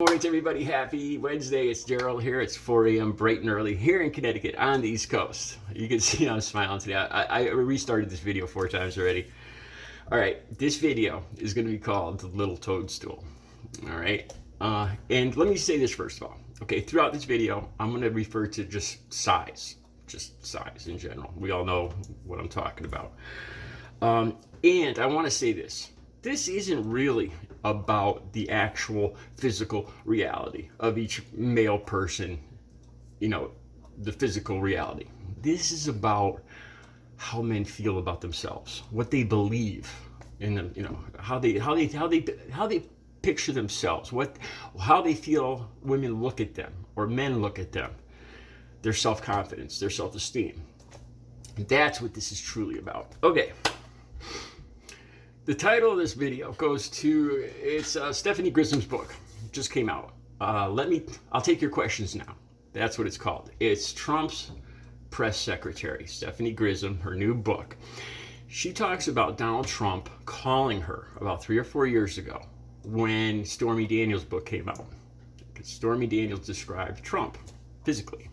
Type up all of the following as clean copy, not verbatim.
Morning to everybody. Happy Wednesday. It's Gerald here. It's 4 a.m. bright and early here in Connecticut on the East Coast. You can see I'm smiling today. I restarted this video 4 times already. All right, this video is going to be called The Little Toadstool. All right, and let me say this first of all. Okay, throughout this video, I'm going to refer to just size in general. We all know what I'm talking about. And I want to say this. This isn't really about the actual physical reality of each male person, the physical reality. This is about how men feel about themselves, what they believe in them, how they picture themselves, how they feel women look at them or men look at them, their self-confidence, their self-esteem. That's what this is truly about. Okay. The title of this video goes to, it's Stephanie Grisom's book. It just came out. I'll take your questions now. That's what it's called. It's Trump's press secretary, Stephanie Grisom, her new book. She talks about Donald Trump calling her about 3 or 4 years ago when Stormy Daniels' book came out. Because Stormy Daniels described Trump physically.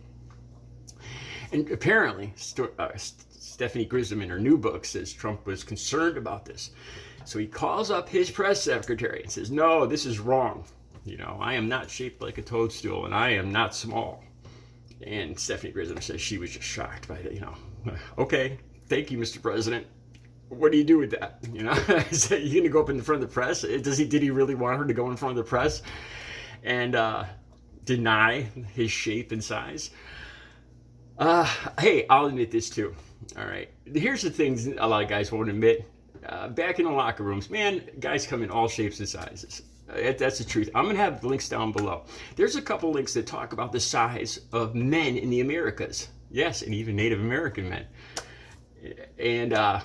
And apparently, Stephanie Grisom in her new book says Trump was concerned about this. So he calls up his press secretary and says, no, this is wrong. I am not shaped like a toadstool and I am not small. And Stephanie Grisom says she was just shocked by it. Okay, thank you, Mr. President. What do you do with that? Is that, you going to go up in front of the press? Did he really want her to go in front of the press and deny his shape and size? Hey, I'll admit this too. All right. Here's the things a lot of guys won't admit. Back in the locker rooms, man, guys come in all shapes and sizes. That's the truth. I'm going to have links down below. There's a couple links that talk about the size of men in the Americas. Yes, and even Native American men. And I'll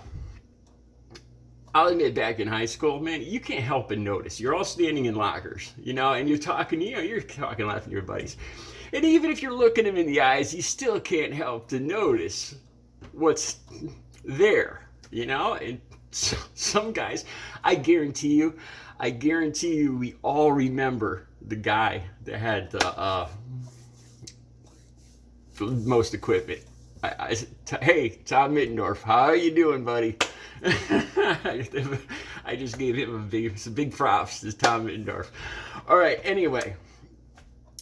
admit, back in high school, man, you can't help but notice. You're all standing in lockers, and you're talking, laughing to your buddies. And even if you're looking them in the eyes, you still can't help to notice what's there, And some guys, I guarantee you, we all remember the guy that had the most equipment. Hey, Tom Mittendorf, how are you doing, buddy? I just gave him some big props to Tom Mittendorf. All right, anyway.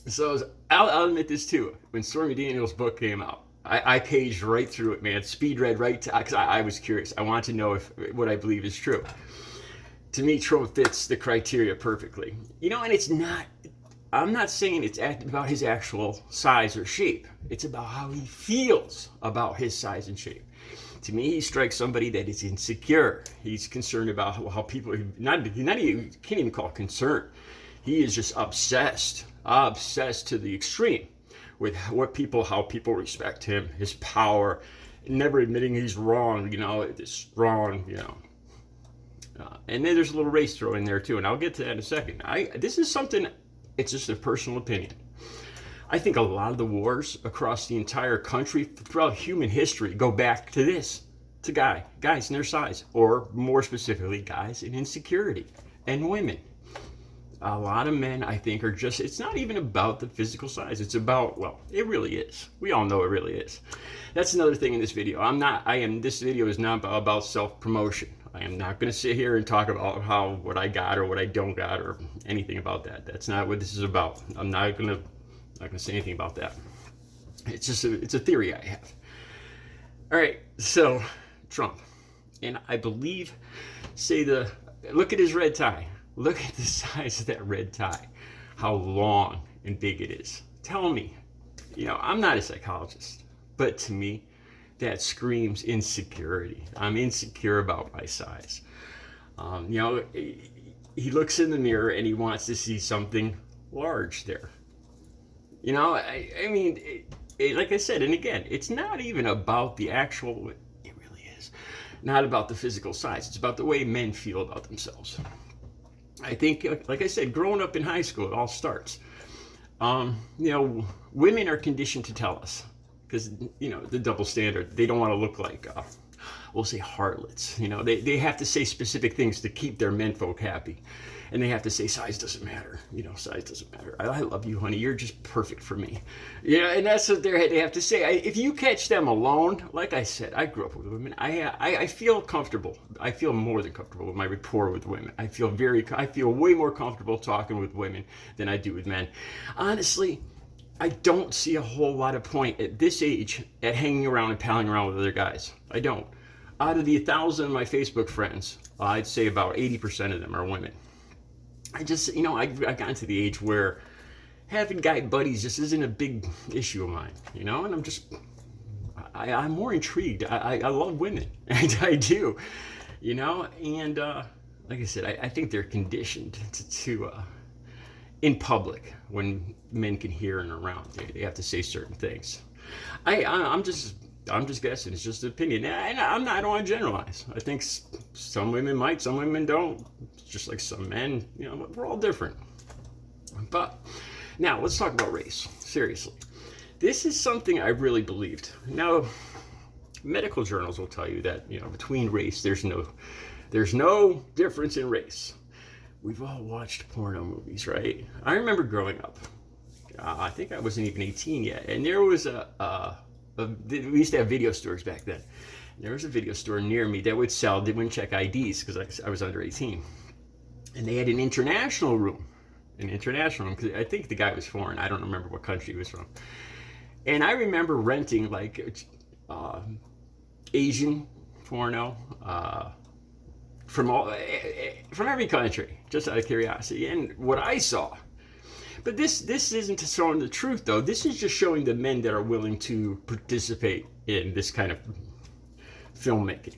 So I'll admit this too. When Stormy Daniels' book came out, I paged right through it, man. Speed read right to, because I was curious. I want to know if what I believe is true. To me, Trump fits the criteria perfectly. And it's not, I'm not saying it's about his actual size or shape. It's about how he feels about his size and shape. To me, he strikes somebody that is insecure. He's concerned about how people, you can't even call it concern. He is just obsessed to the extreme with how people respect him, his power, never admitting he's wrong, it's wrong, and then there's a little race throw in there too, and I'll get to that in a second. This is something, it's just a personal opinion. I think a lot of the wars across the entire country throughout human history go back to this, to guys in their size, or more specifically, guys in insecurity, and women. A lot of men, I think, are just, it's not even about the physical size. It's about, well, it really is. We all know it really is. That's another thing in this video. This video is not about self-promotion. I am not going to sit here and talk about what I got or what I don't got or anything about that. That's not what this is about. I'm not going to say anything about that. It's just it's a theory I have. All right, so Trump. And I believe, look at his red tie. Look at the size of that red tie, how long and big it is. Tell me, I'm not a psychologist, but to me, that screams insecurity. I'm insecure about my size. He looks in the mirror and he wants to see something large there. Like I said, and again, it's not even about the actual, it really is, not about the physical size. It's about the way men feel about themselves. I think, like I said, growing up in high school, it all starts. Women are conditioned to tell us, because, the double standard, they don't want to look like we'll say harlots. You know, they have to say specific things to keep their menfolk happy. And they have to say size doesn't matter. You know, size doesn't matter. I love you, honey. You're just perfect for me. Yeah, and that's what they have to say. If you catch them alone, like I said, I grew up with women. I feel comfortable. I feel more than comfortable with my rapport with women. I feel way more comfortable talking with women than I do with men. Honestly, I don't see a whole lot of point at this age at hanging around and palling around with other guys. I don't. Out of the 1,000 of my Facebook friends, I'd say about 80% of them are women. I just, you know, I've gotten to the age where having guy buddies just isn't a big issue of mine, you know, and I'm more intrigued. I love women, and I do, you know, and like I said, I think they're conditioned to in public when men can hear and around, they have to say certain things. I'm just guessing. It's just an opinion. And I don't want to generalize. I think some women might, some women don't. Just like some men, you know, we're all different. But now let's talk about race. Seriously, this is something I really believed. Now, medical journals will tell you that, you know, between race, there's no difference in race. We've all watched porno movies, right? I remember growing up. I think I wasn't even 18 yet, and there was we used to have video stores back then. There was a video store near me that would sell, they wouldn't check IDs because I was under 18. And they had an international room, because I think the guy was foreign. I don't remember what country he was from. And I remember renting like Asian porno from every country, just out of curiosity. And what I saw, but this isn't showing the truth, though. This is just showing the men that are willing to participate in this kind of filmmaking.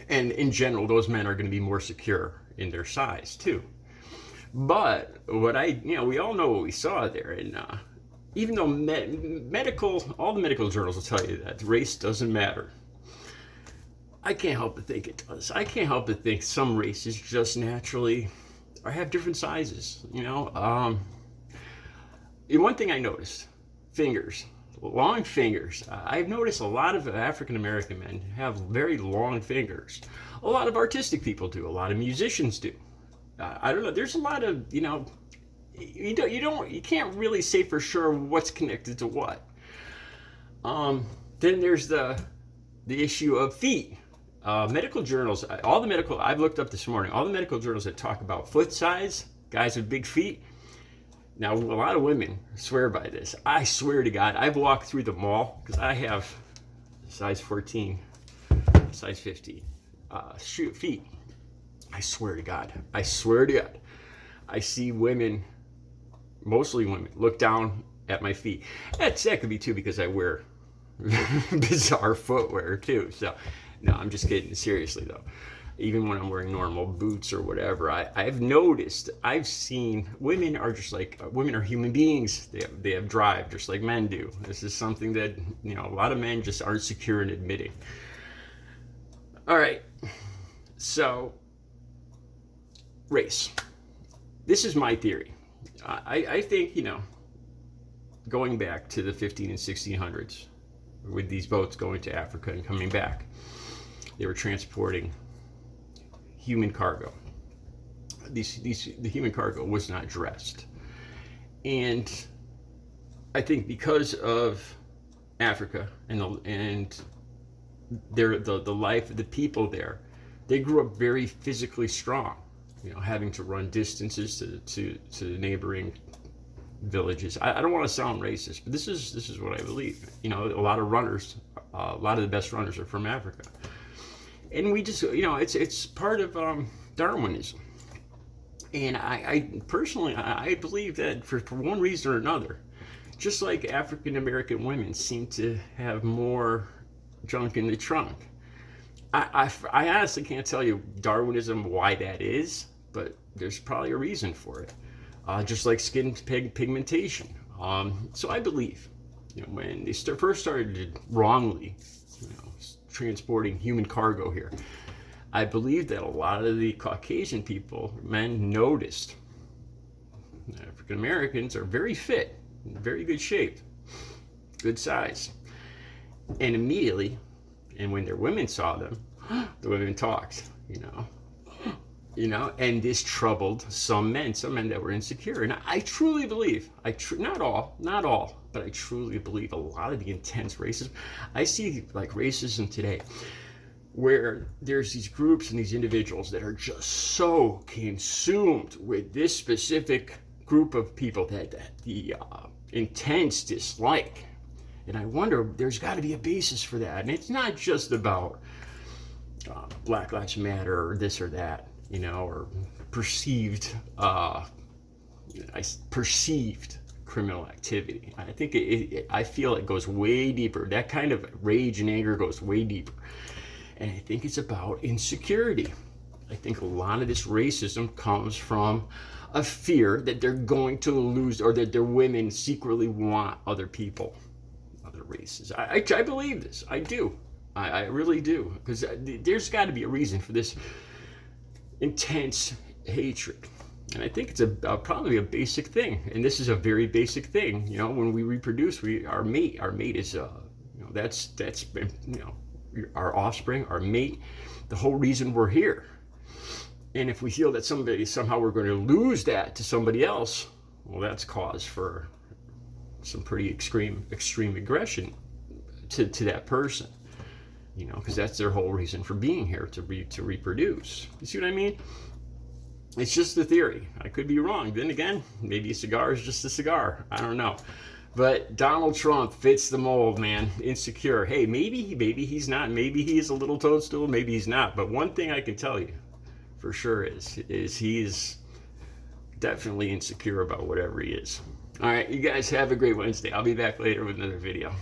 And in general, those men are going to be more secure in their size too. But we all know what we saw there, and even though all the medical journals will tell you that race doesn't matter, I can't help but think it does. I can't help but think some races just naturally or have different sizes. You know, one thing I noticed: fingers. Long fingers. I've noticed a lot of African American men have very long fingers. A lot of artistic people do. A lot of musicians do. I don't know. There's a lot of, you know, you can't really say for sure what's connected to what. Then there's the issue of feet. Medical journals. I've looked up this morning. All the medical journals that talk about foot size, guys with big feet. Now, a lot of women swear by this. I swear to God, I've walked through the mall, because I have size 14, size 15 feet. I swear to God. I see women, mostly women, look down at my feet. That could be too because I wear bizarre footwear too. So, no, I'm just kidding. Seriously though. Even when I'm wearing normal boots or whatever, I've seen women are human beings. They have drive just like men do. This is something that, you know, a lot of men just aren't secure in admitting. All right, so race. This is my theory. I think, you know, going back to the 15 and 1600s, with these boats going to Africa and coming back, they were transporting human cargo. The human cargo was not dressed, and I think because of Africa and the life of the people there, they grew up very physically strong. You know, having to run distances to neighboring villages. I don't want to sound racist, but this is what I believe. You know, a lot of the best runners are from Africa. And we just, you know, it's part of Darwinism. And I personally believe that for one reason or another, just like African American women seem to have more junk in the trunk. I honestly can't tell you Darwinism why that is, but there's probably a reason for it. Just like skin pigmentation. So I believe, you know, when they first started wrongly, you know, transporting human cargo here, I believe that a lot of the Caucasian men noticed African Americans are very fit, in very good shape, good size, and immediately And when their women saw them, the women talked, and this troubled some men that were insecure. And I truly believe, not all, but I truly believe a lot of the intense racism, I see like racism today, where there's these groups and these individuals that are just so consumed with this specific group of people that the intense dislike. And I wonder, there's got to be a basis for that. And it's not just about Black Lives Matter or this or that, or perceived criminal activity. I think I feel it goes way deeper. That kind of rage and anger goes way deeper. And I think it's about insecurity. I think a lot of this racism comes from a fear that they're going to lose, or that their women secretly want other people, other races. I believe this. I do. I really do. Because there's got to be a reason for this intense hatred. And I think it's probably a basic thing. And this is a very basic thing. When we reproduce, our mate is, that's our offspring, our mate, the whole reason we're here. And if we feel that somehow we're going to lose that to somebody else, well, that's cause for some pretty extreme aggression to that person, because that's their whole reason for being here, to reproduce. You see what I mean? It's just a theory. I could be wrong. Then again, maybe a cigar is just a cigar. I don't know. But Donald Trump fits the mold, man. Insecure. Hey, maybe he's not. Maybe he's a little toadstool. Maybe he's not. But one thing I can tell you for sure is he's definitely insecure about whatever he is. All right, you guys have a great Wednesday. I'll be back later with another video.